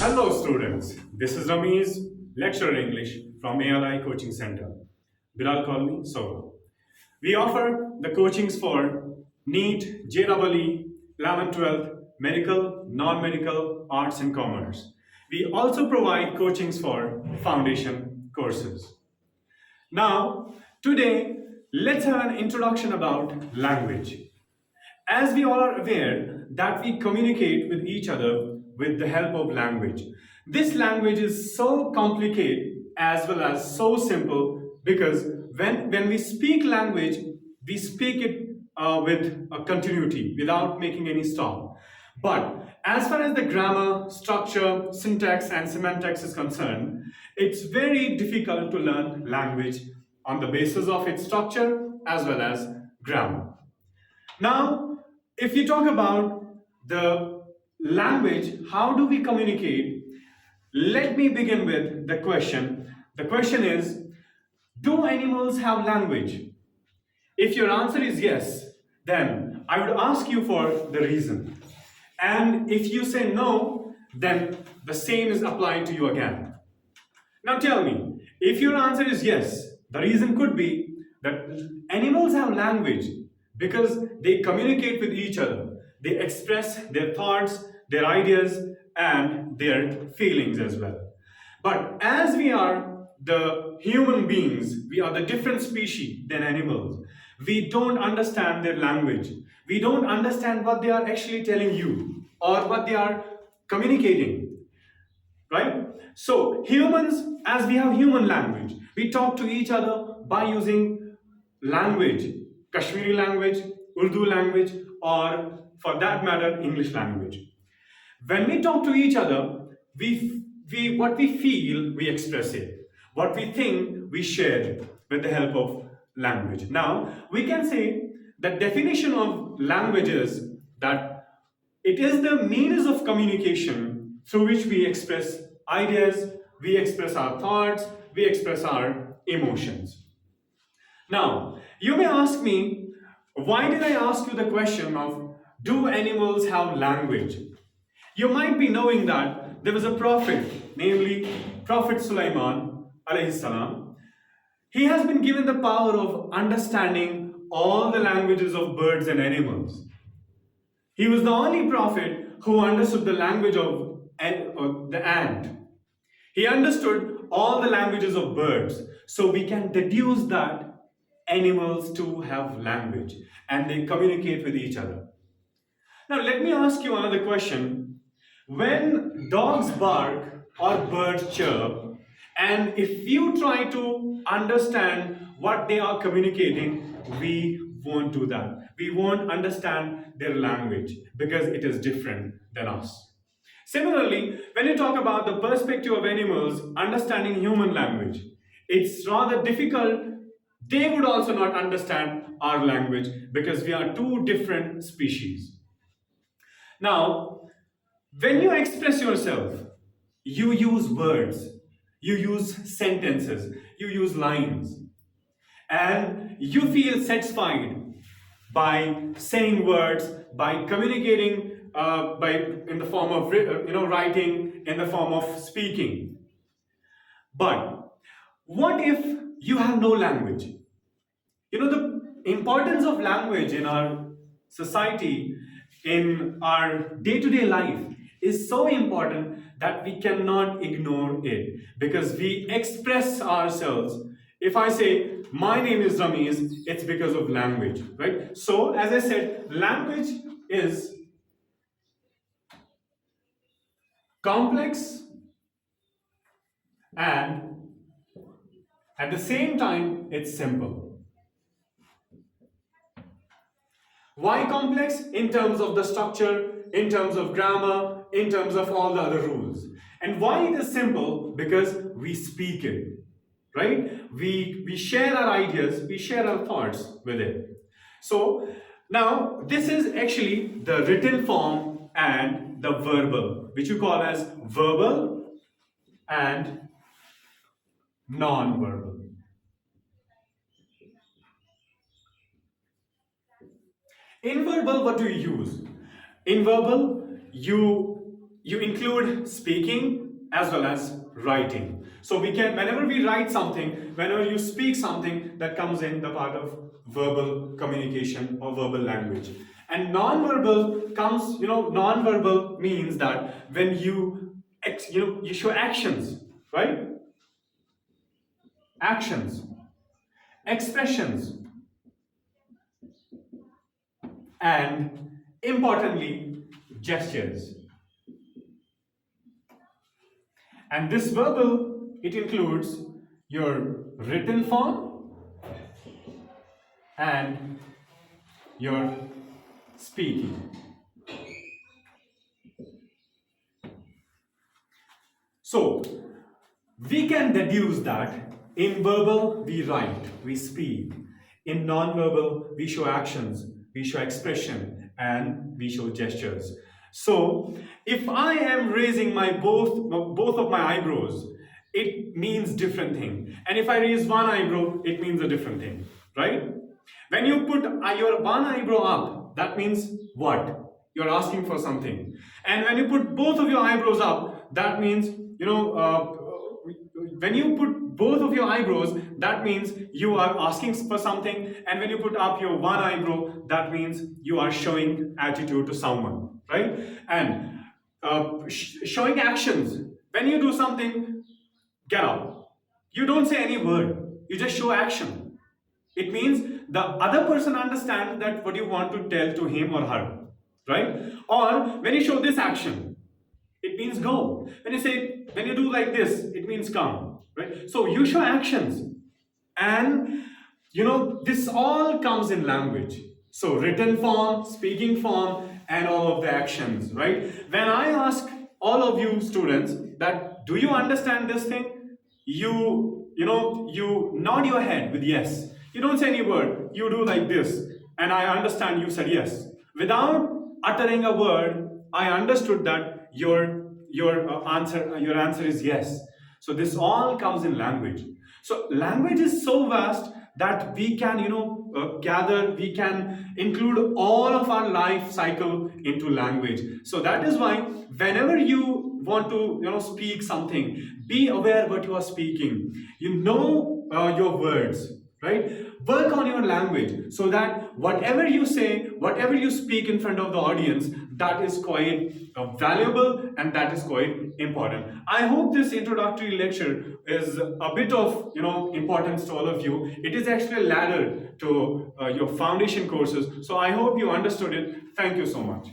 Hello students, this is Ramesh, lecturer English from A.L.I Coaching Center. Bilal call me Solo. We offer the coachings for NEET, JEE, 11th, 12th, medical, non-medical, arts and commerce. We also provide coachings for foundation courses. Now, today, let's have an introduction about language. As we all are aware that we communicate with each other with the help of language. This language is so complicated as well as so simple because when we speak language, we speak it with a continuity without making any stop. But as far as the grammar, structure, syntax, and semantics is concerned, it's very difficult to learn language on the basis of its structure as well as grammar. Now, if you talk about the language, how do we communicate? Let me begin with the question. The question is, do animals have language? If your answer is yes, then I would ask you for the reason. And if you say no, then the same is applied to you again. Now tell me, if your answer is yes, the reason could be that animals have language because they communicate with each other. They express their thoughts, their ideas, and their feelings as well. But as we are the human beings, we are the different species than animals. We don't understand their language. We don't understand what they are actually telling you or what they are communicating, right? So humans, as we have human language, we talk to each other by using language, Kashmiri language, Urdu language, or for that matter, English language. When we talk to each other, we what we feel, we express it. What we think, we share it with the help of language. Now, we can say the definition of language is that it is the means of communication through which we express ideas, we express our thoughts, we express our emotions. Now, you may ask me, why did I ask you the question of do animals have language? You might be knowing that there was a prophet, namely Prophet Sulaiman alayhi salam. He has been given the power of understanding all the languages of birds and animals. He was the only prophet who understood the language of the ant. He understood all the languages of birds. So we can deduce that animals too have language and they communicate with each other. Now, let me ask you another question. When dogs bark or birds chirp, and if you try to understand what they are communicating, we won't do that. We won't understand their language because it is different than us. Similarly, when you talk about the perspective of animals understanding human language, it's rather difficult. They would also not understand our language because we are two different species. Now, when you express yourself, you use words, you use sentences, you use lines, and you feel satisfied by saying words, by communicating, by in the form of writing, in the form of speaking. But what if you have no language? You know, the importance of language in our society, in our day to day life, is so important that we cannot ignore it because we express ourselves. If I say, my name is Ramesh, it's because of language, right? So, as I said, language is complex and at the same time, it's simple. Why complex? In terms of the structure, in terms of grammar, in terms of all the other rules. And why it is simple? Because we speak it, right? We share our ideas, we share our thoughts with it. So now this is actually the written form and the verbal, which you call as verbal and non-verbal. In verbal, what do you use? In verbal, you you include speaking as well as writing. So we can, whenever we write something, whenever you speak something, that comes in the part of verbal communication or verbal language. And non-verbal comes, non-verbal means that when you show actions, right? Actions, expressions, and importantly, gestures. And this verbal, it includes your written form and your speaking. So, we can deduce that in verbal we write, we speak. In non-verbal we show actions, we show expression, and we show gestures. So, if I am raising my both of my eyebrows, it means different thing. And if I raise one eyebrow, it means a different thing, right? When you put your one eyebrow up, that means what? You're asking for something. And when you put both of your eyebrows up, that means, when you put both of your eyebrows, that means you are asking for something. And when you put up your one eyebrow, that means you are showing attitude to someone, right? And showing actions. When you do something, get up. You don't say any word. You just show action. It means the other person understands that what you want to tell to him or her, right? Or when you show this action, it means go. When you do like this, it means come, right? So you show actions. And this all comes in language. So written form, speaking form, and all of the actions, right? When I ask all of you students that do you understand this thing, you nod your head with yes. You don't say any word. You do like this, and I understand you said yes. Without uttering a word, I understood that your answer is yes. So this all comes in language. So language is so vast that we can gather, we can include all of our life cycle into language. So that is why whenever you want to speak something, be aware what you are speaking. Your words, right? Work on your language so that whatever you say, whatever you speak in front of the audience, that is quite valuable and that is quite important. I hope this introductory lecture is a bit of importance to all of you. It is actually a ladder to your foundation courses. So I hope you understood it. Thank you so much.